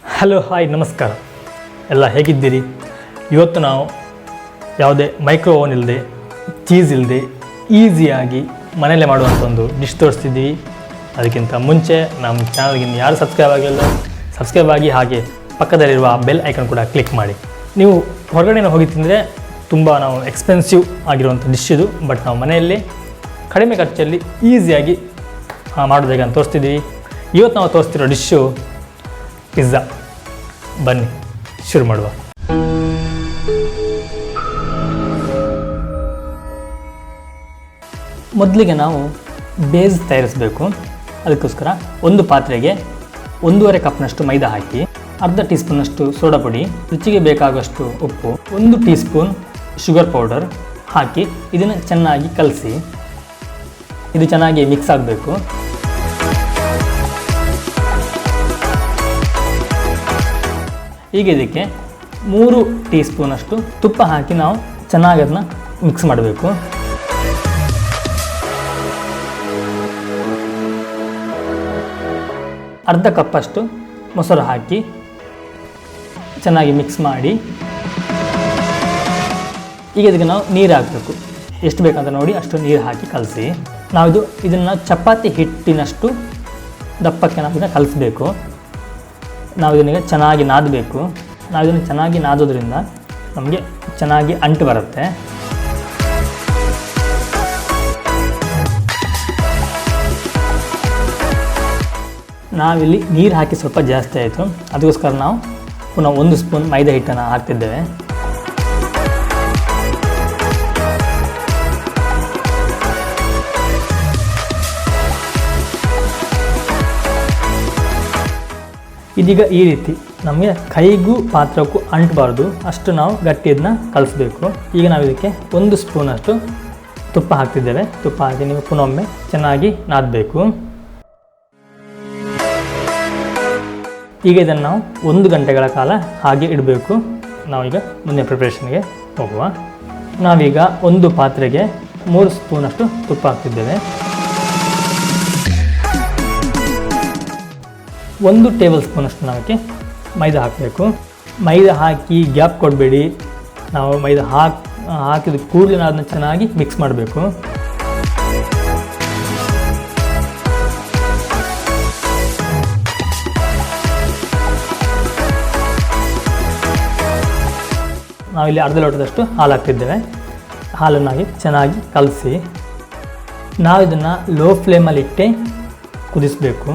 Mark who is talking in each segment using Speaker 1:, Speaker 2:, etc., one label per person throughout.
Speaker 1: Hello hi ನಮಸ್ಕಾರ, ಎಲ್ಲ ಹೇಗಿದ್ದೀರಿ? ಇವತ್ತು ನಾವು ಯಾವುದೇ ಮೈಕ್ರೋ ಓವನ್ ಇಲ್ಲದೆ, ಚೀಸ್ ಇಲ್ಲದೆ ಈಸಿಯಾಗಿ ಮನೆಯಲ್ಲೇ ಮಾಡುವಂಥ ಒಂದು ಡಿಶ್ ತೋರಿಸ್ತಿದ್ದೀವಿ. ಅದಕ್ಕಿಂತ ಮುಂಚೆ ನಮ್ಮ ಚಾನಲ್ಗೆ ಯಾರು ಸಬ್ಸ್ಕ್ರೈಬ್ ಆಗಿ ಹಾಗೆ ಪಕ್ಕದಲ್ಲಿರುವ ಬೆಲ್ ಐಕನ್ ಕೂಡ ಕ್ಲಿಕ್ ಮಾಡಿ. ನೀವು ಹೊರಗಡೆ ಹೋಗಿ ತಿಂದರೆ ತುಂಬ ನಾವು ಎಕ್ಸ್ಪೆನ್ಸಿವ್ ಆಗಿರುವಂಥ ಡಿಶ್ ಇದು. ಬಟ್ ನಾವು ಮನೆಯಲ್ಲಿ ಕಡಿಮೆ ಖರ್ಚಲ್ಲಿ ಈಸಿಯಾಗಿ ಮಾಡೋದು ಹೇಗೆ ಅಂತ ತೋರಿಸ್ತಿದ್ದೀವಿ. ಇವತ್ತು ನಾವು ತೋರಿಸ್ತಿರೋ ಡಿಶ್ಶು ಪಿಜ್ಜಾ. ಬನ್ನಿ ಶುರು ಮಾಡುವ. ಮೊದಲಿಗೆ ನಾವು ಬೇಸ್ ತಯಾರಿಸಬೇಕು. ಅದಕ್ಕೋಸ್ಕರ ಒಂದು ಪಾತ್ರೆಗೆ 1.5 ಕಪ್ನಷ್ಟು ಮೈದಾ ಹಾಕಿ, ಅರ್ಧ ಟೀ ಸ್ಪೂನಷ್ಟು ಸೋಡಾ ಪುಡಿ, ರುಚಿಗೆ ಬೇಕಾಗುವಷ್ಟು ಉಪ್ಪು, 1 ಟೀ ಸ್ಪೂನ್ ಶುಗರ್ ಪೌಡರ್ ಹಾಕಿ ಇದನ್ನು ಚೆನ್ನಾಗಿ ಕಲಸಿ. ಇದು ಚೆನ್ನಾಗಿ ಮಿಕ್ಸ್ ಆಗಬೇಕು. ಈಗ ಇದಕ್ಕೆ 3 ಟೀ ಸ್ಪೂನಷ್ಟು ತುಪ್ಪ ಹಾಕಿ ನಾವು ಚೆನ್ನಾಗಿ ಅದನ್ನ ಮಿಕ್ಸ್ ಮಾಡಬೇಕು. ಅರ್ಧ ಕಪ್ಪಷ್ಟು ಮೊಸರು ಹಾಕಿ ಚೆನ್ನಾಗಿ ಮಿಕ್ಸ್ ಮಾಡಿ, ಈಗ ಇದಕ್ಕೆ ನಾವು ನೀರು ಹಾಕಬೇಕು. ಎಷ್ಟು ಬೇಕಂತ ನೋಡಿ ಅಷ್ಟು ನೀರು ಹಾಕಿ ಕಲಸಿ. ನಾವು ಇದನ್ನು ಚಪಾತಿ ಹಿಟ್ಟಿನಷ್ಟು ದಪ್ಪಕ್ಕೆ ನಾವು ಇದನ್ನು ಕಲಿಸ್ಬೇಕು. ನಾವು ಇದನ್ನ ಚೆನ್ನಾಗಿ ನಾದಬೇಕು. ನಾವು ಇದನ್ನು ಚೆನ್ನಾಗಿ ನಾದೋದ್ರಿಂದ ನಮಗೆ ಚೆನ್ನಾಗಿ ಅಂಟು ಬರುತ್ತೆ. ನಾವಿಲ್ಲಿ ನೀರು ಹಾಕಿ ಸ್ವಲ್ಪ ಜಾಸ್ತಿ ಆಯಿತು, ಅದಕ್ಕೋಸ್ಕರ ನಾವು ಪುನಃ 1 ಸ್ಪೂನ್ ಮೈದಾ ಹಿಟ್ಟನ್ನು ಹಾಕ್ತಿದ್ದೇವೆ. ಇದೀಗ ಈ ರೀತಿ ನಮಗೆ ಕೈಗೂ ಪಾತ್ರಕ್ಕೂ ಅಂಟಬಾರ್ದು ಅಷ್ಟು ನಾವು ಗಟ್ಟಿ ಇದನ್ನ ಕಲಿಸ್ಬೇಕು. ಈಗ ನಾವು ಇದಕ್ಕೆ 1 ಸ್ಪೂನಷ್ಟು ತುಪ್ಪ ಹಾಕ್ತಿದ್ದೇವೆ. ತುಪ್ಪ ಹಾಕಿ ನೀವು ಪುನಃ ಒಮ್ಮೆ ಚೆನ್ನಾಗಿ ನಾದಬೇಕು. ಈಗ ಇದನ್ನು ನಾವು 1 ಗಂಟೆಗಳ ಕಾಲ ಹಾಗೆ ಇಡಬೇಕು. ನಾವೀಗ ಮುಂದೆ ಪ್ರಿಪ್ರೇಷನ್ಗೆ ಹೋಗುವ. ನಾವೀಗ ಒಂದು ಪಾತ್ರೆಗೆ 3 ಸ್ಪೂನಷ್ಟು ತುಪ್ಪ ಹಾಕ್ತಿದ್ದೇವೆ. 1 ಟೇಬಲ್ ಸ್ಪೂನಷ್ಟು ನಾವಕ್ಕೆ ಮೈದಾ ಹಾಕಬೇಕು. ಮೈದಾ ಹಾಕಿ ಗ್ಯಾಪ್ ಕೊಡಬೇಡಿ. ನಾವು ಮೈದಾ ಹಾಕಿದ ಕೂಡಲೇ ನಾವು ಅದನ್ನು ಚೆನ್ನಾಗಿ ಮಿಕ್ಸ್ ಮಾಡಬೇಕು. ನಾವಿಲ್ಲಿ ಅರ್ಧ ಲೋಟದಷ್ಟು ಹಾಲು ಹಾಕ್ತಿದ್ದೇವೆ. ಹಾಲನ್ನಾಗಿ ಚೆನ್ನಾಗಿ ಕಲಸಿ ನಾವು ಇದನ್ನು ಲೋ ಫ್ಲೇಮಲ್ಲಿ ಇಟ್ಟೆ ಕುದಿಸಬೇಕು.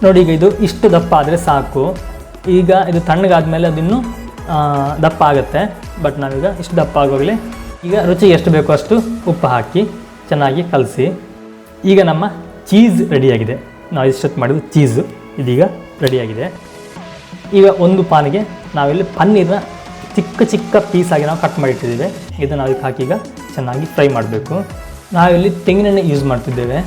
Speaker 1: ನೋಡಿ, ಈಗ ಇದು ಇಷ್ಟು ದಪ್ಪ ಆದರೆ ಸಾಕು. ಈಗ ಇದು ತಣ್ಣಗಾದ್ಮೇಲೆ ಅದಿನ್ನೂ ದಪ್ಪ ಆಗುತ್ತೆ. ಬಟ್ ನಾವೀಗ ಇಷ್ಟು ದಪ್ಪ ಆಗೋಗಲಿ. ಈಗ ರುಚಿಗೆ ಎಷ್ಟು ಬೇಕೋ ಅಷ್ಟು ಉಪ್ಪು ಹಾಕಿ ಚೆನ್ನಾಗಿ ಕಲಸಿ. ಈಗ ನಮ್ಮ ಚೀಸ್ ರೆಡಿಯಾಗಿದೆ. ನಾವು ಇಷ್ಟೊತ್ತು ಮಾಡಿದ್ದು ಚೀಸು ಇದೀಗ ರೆಡಿಯಾಗಿದೆ. ಈಗ ಒಂದು ಪಾನಿಗೆ ನಾವಿಲ್ಲಿ ಪನ್ನೀರನ್ನ ಚಿಕ್ಕ ಚಿಕ್ಕ ಪೀಸಾಗಿ ನಾವು ಕಟ್ ಮಾಡಿಟ್ಟಿದ್ದೇವೆ. ಇದನ್ನು ಅದಕ್ಕೆ ಹಾಕಿ ಈಗ ಚೆನ್ನಾಗಿ ಫ್ರೈ ಮಾಡಬೇಕು. ನಾವಿಲ್ಲಿ ತೆಂಗಿನೆಣ್ಣೆ ಯೂಸ್ ಮಾಡ್ತಿದ್ದೇವೆ.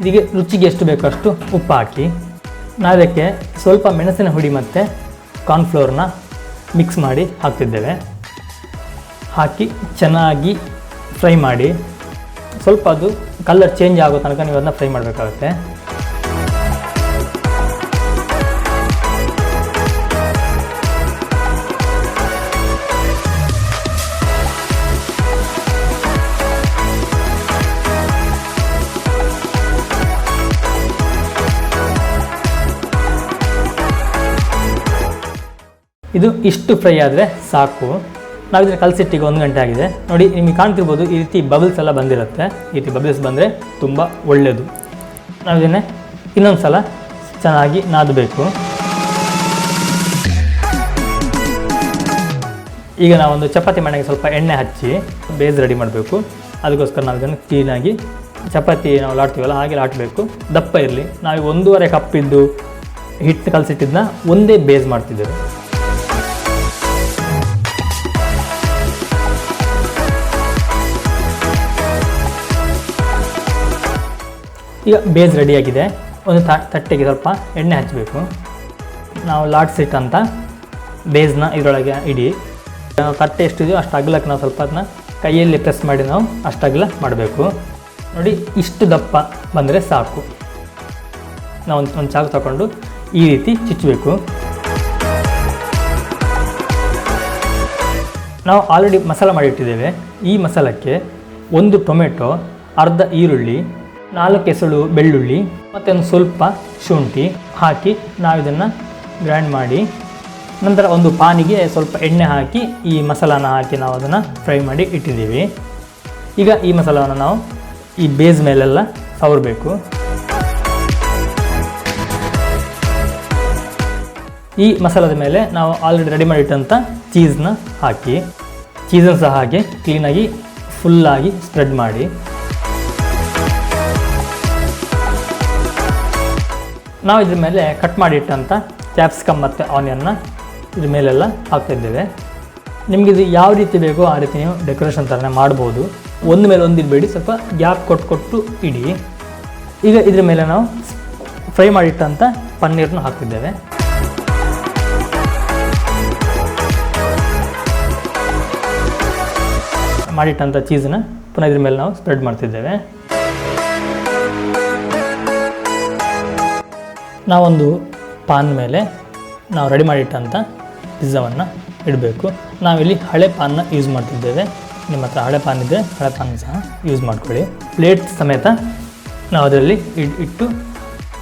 Speaker 1: ಇದಕ್ಕೆ ರುಚಿಗೆ ಎಷ್ಟು ಬೇಕೋ ಅಷ್ಟು ಉಪ್ಪು ಹಾಕಿ ನಾವು ಇದಕ್ಕೆ ಸ್ವಲ್ಪ ಮೆಣಸಿನ ಹುಡಿ ಮತ್ತು ಕಾರ್ನ್ಫ್ಲೋರ್ನ ಮಿಕ್ಸ್ ಮಾಡಿ ಹಾಕ್ತಿದ್ದೇವೆ. ಹಾಕಿ ಚೆನ್ನಾಗಿ ಫ್ರೈ ಮಾಡಿ. ಸ್ವಲ್ಪ ಅದು ಕಲರ್ ಚೇಂಜ್ ಆಗೋ ತನಕ ನೀವು ಅದನ್ನ ಫ್ರೈ ಮಾಡಬೇಕಾಗುತ್ತೆ. ಇದು ಇಷ್ಟು ಫ್ರೈ ಆದರೆ ಸಾಕು. ನಾವು ಇದನ್ನು ಕಲಸಿಟ್ಟಿಗೆ 1 ಗಂಟೆ ಆಗಿದೆ. ನೋಡಿ, ನಿಮಗೆ ಕಾಣ್ತಿರ್ಬೋದು ಈ ರೀತಿ ಬಬಲ್ಸ್ ಎಲ್ಲ ಬಂದಿರುತ್ತೆ. ಈ ರೀತಿ ಬಬಲ್ಸ್ ಬಂದರೆ ತುಂಬ ಒಳ್ಳೆಯದು. ನಾವು ಇದನ್ನೇ ಇನ್ನೊಂದು ಸಲ ಚೆನ್ನಾಗಿ ನಾದಬೇಕು. ಈಗ ನಾವೊಂದು ಚಪಾತಿ ಮಣೆಗೆ ಸ್ವಲ್ಪ ಎಣ್ಣೆ ಹಚ್ಚಿ ಬೇಸ್ ರೆಡಿ ಮಾಡಬೇಕು. ಅದಕ್ಕೋಸ್ಕರ ನಾವು ಇದನ್ನು ಕ್ಲೀನಾಗಿ ಚಪಾತಿ ನಾವು ಲಾಟ್ತೀವಲ್ಲ ಹಾಗೆ ಲಾಟಬೇಕು. ದಪ್ಪ ಇರಲಿ. ನಾವು 1.5 ಕಪ್ಪಿದ್ದು ಹಿಟ್ಟು ಕಲಸಿಟ್ಟಿದ್ದನ್ನ ಒಂದೇ ಬೇಸ್ ಮಾಡ್ತಿದ್ದೇವೆ. ಈಗ ಬೇಸ್ ರೆಡಿಯಾಗಿದೆ. ಒಂದು ತಟ್ಟೆಗೆ ಸ್ವಲ್ಪ ಎಣ್ಣೆ ಹಚ್ಚಬೇಕು. ನಾವು ಲಾಟ್ಸಿಟ್ ಅಂತ ಬೇಸ್ನ ಇದರೊಳಗೆ ಇಡಿ. ನಾವು ತಟ್ಟೆ ಎಷ್ಟಿದೆಯೋ ಅಷ್ಟು ಅಗಲಕ್ಕೆ ನಾವು ಸ್ವಲ್ಪ ಅದನ್ನ ಕೈಯಲ್ಲಿ ಪ್ರೆಸ್ ಮಾಡಿ ನಾವು ಅಷ್ಟು ಅಗಲ ಮಾಡಬೇಕು. ನೋಡಿ, ಇಷ್ಟು ದಪ್ಪ ಬಂದರೆ ಸಾಕು. ನಾವು ಒಂದು ಚಾಕು ತಗೊಂಡು ಈ ರೀತಿ ಚುಚ್ಚಬೇಕು. ನಾವು ಆಲ್ರೆಡಿ ಮಸಾಲ ಮಾಡಿಟ್ಟಿದ್ದೇವೆ. ಈ ಮಸಾಲಕ್ಕೆ 1 ಟೊಮೆಟೊ, ಅರ್ಧ ಈರುಳ್ಳಿ, 4 ಎಸಳು ಬೆಳ್ಳುಳ್ಳಿ ಮತ್ತು ಒಂದು ಸ್ವಲ್ಪ ಶುಂಠಿ ಹಾಕಿ ನಾವು ಇದನ್ನು ಗ್ರೈಂಡ್ ಮಾಡಿ, ನಂತರ ಒಂದು ಪಾನಿಗೆ ಸ್ವಲ್ಪ ಎಣ್ಣೆ ಹಾಕಿ ಈ ಮಸಾಲಾನ ಹಾಕಿ ನಾವು ಅದನ್ನು ಫ್ರೈ ಮಾಡಿ ಇಟ್ಟಿದ್ದೀವಿ. ಈಗ ಈ ಮಸಾಲವನ್ನು ನಾವು ಈ ಬೇಸ್ ಮೇಲೆಲ್ಲ ಸವರಬೇಕು. ಈ ಮಸಾಲದ ಮೇಲೆ ನಾವು ಆಲ್ರೆಡಿ ರೆಡಿ ಮಾಡಿಟ್ಟಂಥ ಚೀಸ್ನ ಹಾಕಿ, ಚೀಸನ್ನು ಸಹ ಹಾಕಿ ಕ್ಲೀನಾಗಿ ಫುಲ್ಲಾಗಿ ಸ್ಪ್ರೆಡ್ ಮಾಡಿ, ನಾವು ಇದ್ರ ಮೇಲೆ ಕಟ್ ಮಾಡಿಟ್ಟಂಥ ಕ್ಯಾಪ್ಸಿಕಮ್ ಮತ್ತು ಆನಿಯನ್ನ ಇದ್ರ ಮೇಲೆಲ್ಲ ಹಾಕ್ತಾಯಿದ್ದೇವೆ. ನಿಮಗಿದು ಯಾವ ರೀತಿ ಬೇಕೋ ಆ ರೀತಿ ನೀವು ಡೆಕೋರೇಷನ್ ಥರನೇ ಮಾಡ್ಬೋದು. ಒಂದು ಮೇಲೆ ಒಂದು ಇಡಬೇಡಿ, ಸ್ವಲ್ಪ ಗ್ಯಾಪ್ ಕೊಟ್ಟು ಇಡಿ. ಈಗ ಇದ್ರ ಮೇಲೆ ನಾವು ಫ್ರೈ ಮಾಡಿಟ್ಟಂಥ ಪನ್ನೀರನ್ನು ಹಾಕ್ತಿದ್ದೇವೆ. ಮಾಡಿಟ್ಟಂಥ ಚೀಸನ್ನ ಪುನಃ ಇದ್ರ ಮೇಲೆ ನಾವು ಸ್ಪ್ರೆಡ್ ಮಾಡ್ತಿದ್ದೇವೆ. ನಾವೊಂದು ಪಾನ್ ಮೇಲೆ ನಾವು ರೆಡಿ ಮಾಡಿಟ್ಟಂಥ ಪಿಜ್ಜಾವನ್ನು ಇಡಬೇಕು. ನಾವಿಲ್ಲಿ ಹಳೆ ಪಾನ್ನ ಯೂಸ್ ಮಾಡ್ತಿದ್ದೇವೆ. ನಿಮ್ಮ ಹತ್ರ ಹಳೆ ಪಾನ್ ಇದ್ದರೆ ಹಳೆ ಪಾನ್ ಸಹ ಯೂಸ್ ಮಾಡ್ಕೊಳ್ಳಿ. ಪ್ಲೇಟ್ ಸಮೇತ ನಾವು ಅದರಲ್ಲಿ ಇಟ್ಟು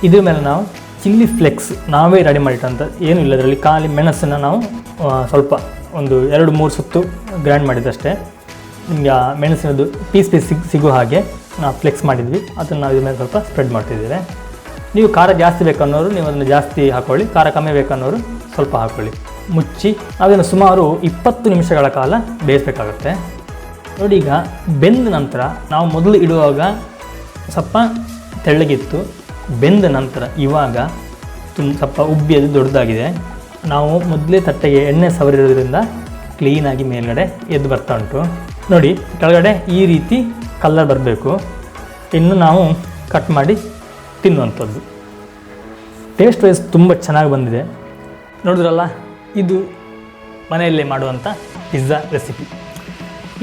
Speaker 1: ಇದ್ರ ಮೇಲೆ ನಾವು ಚಿಲ್ಲಿ ಫ್ಲೆಕ್ಸ್ ನಾವೇ ರೆಡಿ ಮಾಡಿಟ್ಟಂಥ ಏನೂ ಇಲ್ಲ, ಅದರಲ್ಲಿ ಖಾಲಿ ಮೆಣಸನ್ನು ನಾವು ಸ್ವಲ್ಪ ಒಂದು 2-3 ಸುತ್ತು ಗ್ರೈಂಡ್ ಮಾಡಿದ್ದಷ್ಟೇ. ನಿಮಗೆ ಆ ಮೆಣಸಿನದು ಪೀಸ್ ಸಿಗೋ ಹಾಗೆ ನಾವು ಫ್ಲೆಕ್ಸ್ ಮಾಡಿದ್ವಿ. ಅದನ್ನು ನಾವು ಇದ್ರ ಮೇಲೆ ಸ್ವಲ್ಪ ಸ್ಪ್ರೆಡ್ ಮಾಡ್ತಿದ್ದೇವೆ. ನೀವು ಖಾರ ಜಾಸ್ತಿ ಬೇಕನ್ನೋರು ನೀವು ಅದನ್ನು ಜಾಸ್ತಿ ಹಾಕ್ಕೊಳ್ಳಿ, ಖಾರ ಕಮ್ಮಿ ಬೇಕನ್ನೋರು ಸ್ವಲ್ಪ ಹಾಕ್ಕೊಳ್ಳಿ. ಮುಚ್ಚಿ ಅದನ್ನು ಸುಮಾರು 20 ನಿಮಿಷಗಳ ಕಾಲ ಬೇಯಿಸಬೇಕಾಗುತ್ತೆ. ನೋಡಿ, ಈಗ ಬೆಂದ ನಂತರ ನಾವು ಮೊದಲು ಇಡುವಾಗ ಸ್ವಲ್ಪ ತೆಳ್ಳಗಿತ್ತು, ಬೆಂದ ನಂತರ ಇವಾಗ ಸ್ವಲ್ಪ ಉಬ್ಬಿ ಅದು ದೊಡ್ಡದಾಗಿದೆ. ನಾವು ಮೊದಲೇ ತಟ್ಟೆಗೆ ಎಣ್ಣೆ ಸವರಿರೋದ್ರಿಂದ ಕ್ಲೀನಾಗಿ ಮೇಲ್ಗಡೆ ಎದ್ದು ಬರ್ತಾ ಉಂಟು. ನೋಡಿ, ಕೆಳಗಡೆ ಈ ರೀತಿ ಕಲರ್ ಬರಬೇಕು. ಇನ್ನು ನಾವು ಕಟ್ ಮಾಡಿ ತಿನ್ನುವಂಥದ್ದು. ಟೇಸ್ಟ್ ವೈಸ್ ತುಂಬ ಚೆನ್ನಾಗಿ ಬಂದಿದೆ. ನೋಡಿದ್ರಲ್ಲ, ಇದು ಮನೆಯಲ್ಲೇ ಮಾಡುವಂಥ ಪಿಜ್ಜಾ ರೆಸಿಪಿ.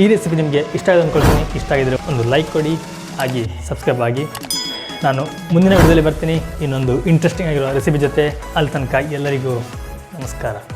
Speaker 1: ಈ ರೆಸಿಪಿ ನಿಮಗೆ ಇಷ್ಟ ಆಗಿದೆ ಅಂದ್ಕೊಳ್ತೀನಿ. ಇಷ್ಟ ಆಗಿದರೆ ಒಂದು ಲೈಕ್ ಕೊಡಿ, ಹಾಗೆ ಸಬ್ಸ್ಕ್ರೈಬ್ ಆಗಿ. ನಾನು ಮುಂದಿನ ವಿಡಿಯೋದಲ್ಲಿ ಬರ್ತೀನಿ ಇನ್ನೊಂದು ಇಂಟ್ರೆಸ್ಟಿಂಗ್ ಆಗಿರೋ ರೆಸಿಪಿ ಜೊತೆ. ಅಲ್ಲಿ ತನಕ ಎಲ್ಲರಿಗೂ ನಮಸ್ಕಾರ.